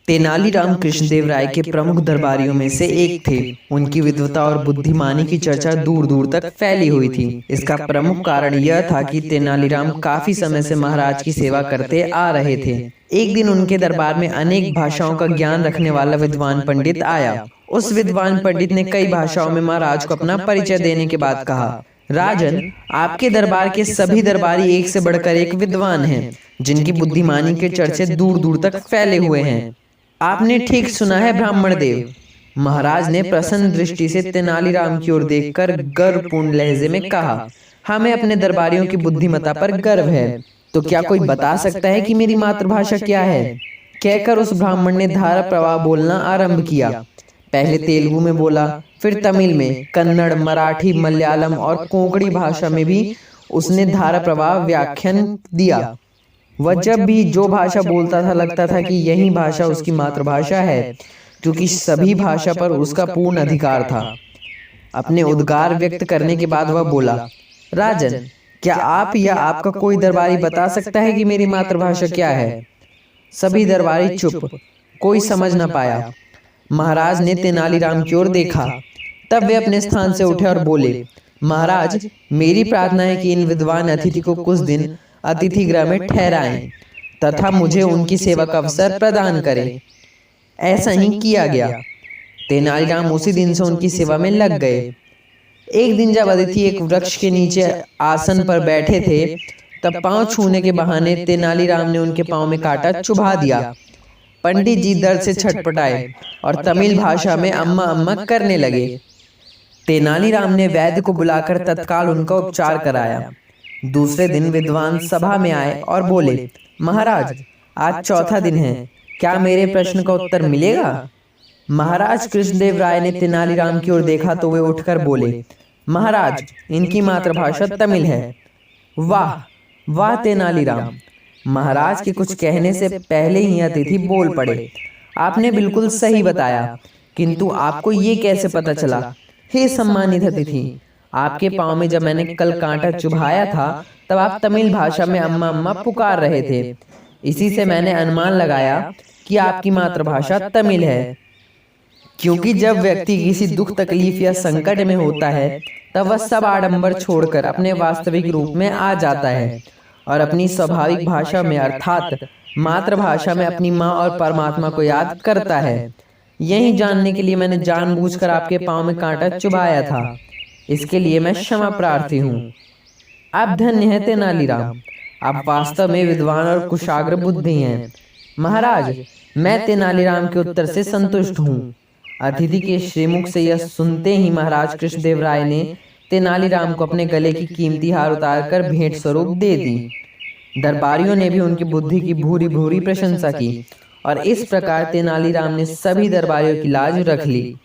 तेनालीराम कृष्णदेव राय के प्रमुख दरबारियों में से एक थे। उनकी विद्वता और बुद्धिमानी की चर्चा दूर दूर तक फैली हुई थी। इसका प्रमुख कारण यह था कि तेनालीराम काफी समय से महाराज की सेवा करते आ रहे थे। एक दिन उनके दरबार में अनेक भाषाओं का ज्ञान रखने वाला विद्वान पंडित आया। उस विद्वान पंडित ने कई भाषाओं में महाराज को अपना परिचय देने के बाद कहा, राजन, आपके दरबार के सभी दरबारी एक से बढ़कर एक विद्वान हैं, जिनकी बुद्धिमानी के चर्चे दूर दूर तक फैले हुए हैं। आपने ठीक सुना है ब्राह्मण देव। महाराज ने प्रसन्न दृष्टि से तेनालीराम की ओर देखकर गर्वपूर्ण लहजे में कहा, हमें अपने दरबारियों की बुद्धिमत्ता पर गर्व है। तो क्या कोई बता सकता है कि मेरी मातृभाषा क्या है? कहकर उस ब्राह्मण ने धारा प्रवाह बोलना आरंभ किया। पहले तेलुगु में बोला, फिर तमिल में, कन्नड़, मराठी, मलयालम और कोंकणी भाषा में भी उसने धारा प्रवाह व्याख्यान दिया। वह जब भी जो भाषा बोलता था लगता था कि यही भाषा उसकी मातृभाषा है, क्योंकि सभी भाषा पर उसका पूर्ण अधिकार था। अपने उद्गार व्यक्त करने के बाद वह बोला, राजन, क्या आप या आपका कोई दरबारी बता सकता है कि मेरी मातृभाषा क्या है? सभी दरबारी चुप, कोई समझ न पाया। महाराज ने तेनालीराम की ओर देखा। तब वे अपने स्थान से उठे और बोले, महाराज, मेरी प्रार्थना है कि इन विद्वान अतिथि को कुछ दिन अतिथि गृह में ठहराएं तथा मुझे उनकी सेवा का अवसर प्रदान करें। ऐसा ही किया गया। तेनालीराम उसी दिन से उनकी सेवा में लग गए। एक दिन जब अतिथि एक वृक्ष के नीचे आसन पर बैठे थे, तब पांव छूने के बहाने तेनालीराम ने उनके पांव में कांटा चुभा दिया। पंडित जी दर्द से छटपटाए और तमिल भाषा में अम्मा अम्मा करने लगे। तेनालीराम ने वैद्य को बुलाकर तत्काल उनका उपचार कराया। दूसरे दिन विद्वान सभा में आए और बोले, महाराज, आज चौथा दिन है, क्या मेरे प्रश्न का उत्तर मिलेगा? महाराज कृष्णदेव राय ने तेनालीराम की ओर देखा तो वे उठकर बोले, महाराज, इनकी मातृभाषा तमिल है। वाह वाह तेनालीराम! महाराज के कुछ कहने से पहले ही अतिथि बोल पड़े, आपने बिल्कुल सही बताया, किंतु आपको ये कैसे पता चला? हे सम्मानित अतिथि, आपके पाँव में जब मैंने कल कांटा चुभाया था, तब आप तमिल भाषा में अम्मा अम्मा पुकार रहे थे। इसी से मैंने अनुमान लगाया कि आपकी मातृभाषा तमिल है। क्योंकि जब व्यक्ति किसी दुख, तकलीफ या संकट में होता है, तब वह सब आडंबर छोड़कर अपने वास्तविक रूप में आ जाता है और अपनी स्वाभाविक भाषा में अर्थात मातृभाषा में अपनी माँ और परमात्मा को याद करता है। यही जानने के लिए मैंने जानबूझकर आपके पाँव में कांटा चुभाया था। इसके लिए मैं क्षमा प्रार्थी हूँ। आप धन्य हैं तेनालीराम, आप वास्तव में विद्वान और कुशाग्र बुद्धि हैं। महाराज, मैं तेनालीराम के उत्तर से संतुष्ट हूँ। अतिथि के श्रीमुख से यह सुनते ही महाराज कृष्णदेव राय ने तेनालीराम को अपने गले की कीमती हार उतारकर भेंट स्वरूप दे दी। दरबारियों ने भी उनकी बुद्धि की भूरी भूरी प्रशंसा की और इस प्रकार तेनालीराम ने सभी दरबारियों की लाज रख ली।